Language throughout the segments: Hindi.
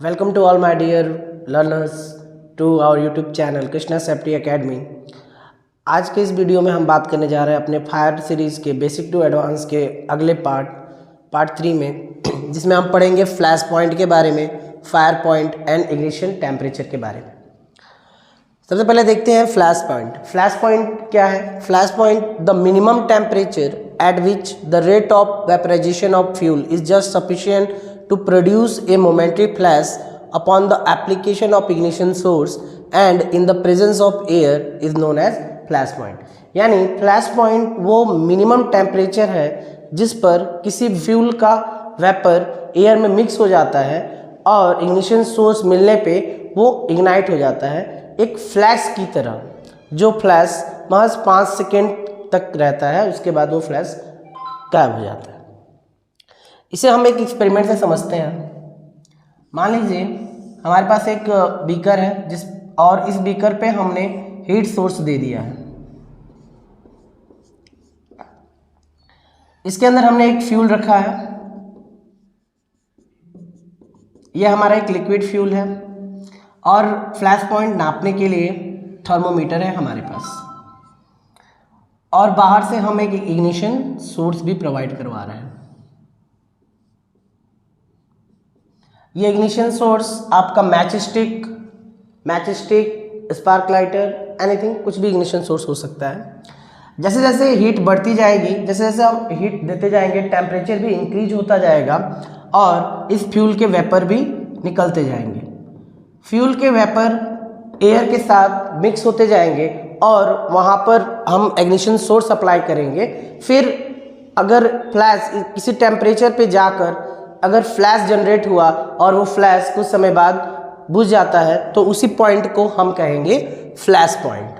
Welcome to all my dear learners to our YouTube channel Krishna safety academy. आज के इस वीडियो में हम बात करने जा रहे हैं अपने फायर सीरीज़ के बेसिक टू एडवांस के अगले पार्ट 3 में, जिसमें हम पढ़ेंगे फ्लैश पॉइंट के बारे में, fire point and ignition temperature के बारे में। सबसे पहले देखते हैं फ्लैश पॉइंट। फ्लैश पॉइंट क्या है? Flash point the minimum temperature at which the rate of vaporization of fuel is just sufficient to produce a momentary flash upon the application of ignition source and in the presence of air is known as flash point। यानी फ्लैश पॉइंट वो मिनिमम टेम्परेचर है जिस पर किसी फ्यूल का वेपर एयर में मिक्स हो जाता है और इग्निशन सोर्स मिलने पे वो इग्नाइट हो जाता है एक फ्लैश की तरह, जो फ्लैश महज 5 सेकेंड तक रहता है, उसके बाद वो फ्लैश गायब हो जाता है। इसे हम एक एक्सपेरिमेंट से समझते हैं। मान लीजिए हमारे पास एक बीकर है और इस बीकर पे हमने हीट सोर्स दे दिया है। इसके अंदर हमने एक फ्यूल रखा है। यह हमारा एक लिक्विड फ्यूल है और फ्लैश पॉइंट नापने के लिए थर्मोमीटर है हमारे पास, और बाहर से हम एक इग्निशन सोर्स भी प्रोवाइड करवा रहे हैं। ये इग्निशन सोर्स आपका match stick, spark lighter, anything, कुछ भी इग्निशन सोर्स हो सकता है। जैसे जैसे हीट बढ़ती जाएगी, जैसे जैसे हम हीट देते जाएंगे, टेम्परेचर भी इंक्रीज होता जाएगा और इस फ्यूल के वेपर भी निकलते जाएंगे। फ्यूल के वेपर एयर के साथ मिक्स होते जाएंगे और वहाँ पर हम इग्निशन सोर्स अप्लाई करेंगे। फिर अगर फ्लैश किसी टेम्परेचर पे जाकर अगर फ्लैश जनरेट हुआ और वो फ्लैश कुछ समय बाद बुझ जाता है तो उसी पॉइंट को हम कहेंगे फ्लैश पॉइंट।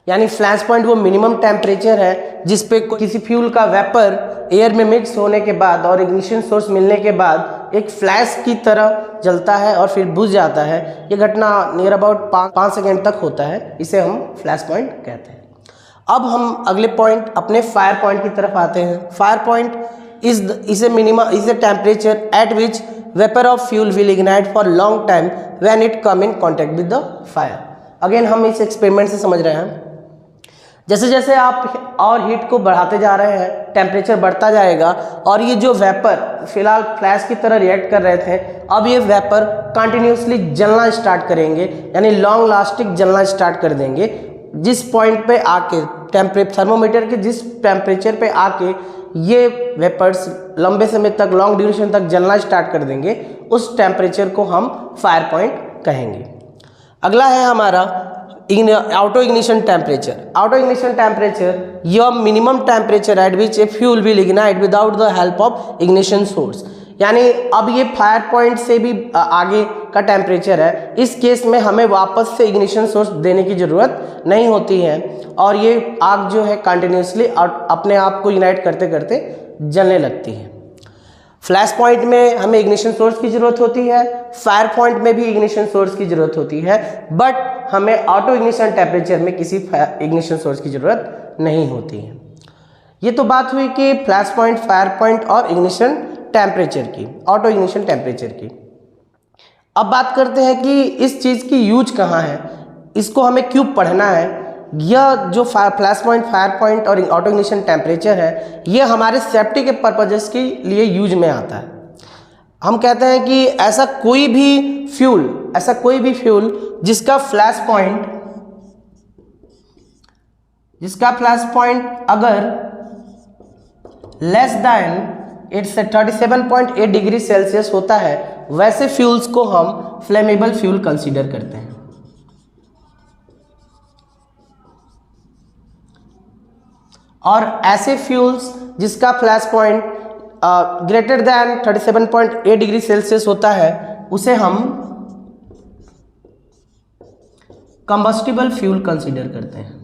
यानी फ्लैश पॉइंट वो मिनिमम टेम्परेचर है जिस पे किसी फ्यूल का वेपर एयर में मिक्स होने के बाद और इग्निशन सोर्स मिलने के बाद एक फ्लैश की तरह जलता है और फिर बुझ जाता है। ये घटना नियर अबाउट 5 सेकेंड तक होता है। इसे हम फ्लैश पॉइंट कहते हैं। अब हम अगले पॉइंट अपने फायर पॉइंट की तरफ आते हैं। Fire point is a temperature at which vapour of fuel will ignite for long time when it come in contact with the fire. Again हम इस एक्सपेरिमेंट से समझ रहे हैं। जैसे जैसे आप और हीट को बढ़ाते जा रहे हैं, टेम्परेचर बढ़ता जाएगा और ये जो वेपर फिलहाल फ्लैश की तरह रिएक्ट कर रहे थे, अब ये वेपर कंटिन्यूसली जलना स्टार्ट करेंगे, यानी लॉन्ग लास्टिंग जलना स्टार्ट कर देंगे। जिस पॉइंट पे आके थर्मोमीटर के जिस टेम्परेचर पे आके ये वेपर्स लंबे समय तक, लॉन्ग ड्यूरेशन तक जलना स्टार्ट कर देंगे, उस टेम्परेचर को हम फायर पॉइंट कहेंगे। अगला है हमारा auto ignition temperature। Auto ignition temperature your minimum temperature at which a fuel will ignite without the help of ignition source। यानी अब ये फायर पॉइंट से भी आगे का टेम्परेचर है। इस केस में हमें वापस से इग्निशन सोर्स देने की ज़रूरत नहीं होती है और ये आग जो है कंटिन्यूसली अपने आप को इग्नाइट करते करते जलने लगती है। फ्लैश पॉइंट में हमें इग्निशन सोर्स की ज़रूरत होती है, फायर पॉइंट में भी इग्निशन सोर्स की ज़रूरत होती है, बट हमें ऑटो इग्निशन टेम्परेचर में किसी इग्निशन सोर्स की ज़रूरत नहीं होती है। ये तो बात हुई कि फ्लैश पॉइंट, फायर पॉइंट और इग्निशन टेम्परेचर की, ऑटो इग्निशन टेम्परेचर की। अब बात करते हैं कि इस चीज़ की यूज कहाँ है, इसको हमें क्यों पढ़ना है। यह जो फ्लैश पॉइंट, फायर पॉइंट और ऑटो इग्निशन टेम्परेचर है, यह हमारे सेफ्टी के पर्पजेस के लिए यूज में आता है। हम कहते हैं कि ऐसा कोई भी फ्यूल जिसका फ्लैश पॉइंट अगर less than it's 37.8 degree Celsius होता है, वैसे फ्यूल्स को हम फ्लेमेबल फ्यूल कंसीडर करते हैं। और ऐसे फ्यूल्स जिसका flash point greater than 37.8 degree Celsius होता है, उसे हम कंबस्टिबल फ्यूल कंसीडर करते हैं।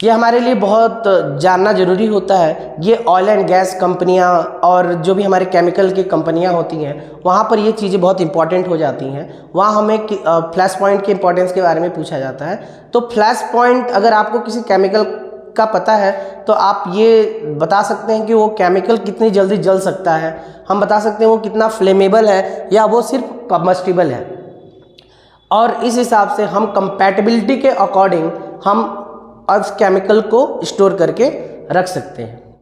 ये हमारे लिए बहुत जानना ज़रूरी होता है। ये ऑयल एंड गैस कंपनियां और जो भी हमारे केमिकल की कंपनियां होती हैं वहाँ पर ये चीज़ें बहुत इंपॉर्टेंट हो जाती हैं। वहाँ हमें फ्लैश पॉइंट के इंपॉर्टेंस के बारे में पूछा जाता है। तो फ्लैश पॉइंट अगर आपको किसी केमिकल का पता है तो आप ये बता सकते हैं कि वो केमिकल कितनी जल्दी जल सकता है, हम बता सकते हैं वो कितना फ्लेमेबल है या वो सिर्फ कम्बस्टिबल है। और इस हिसाब से हम कंपैटिबिलिटी के अकॉर्डिंग हम उस केमिकल को स्टोर करके रख सकते हैं।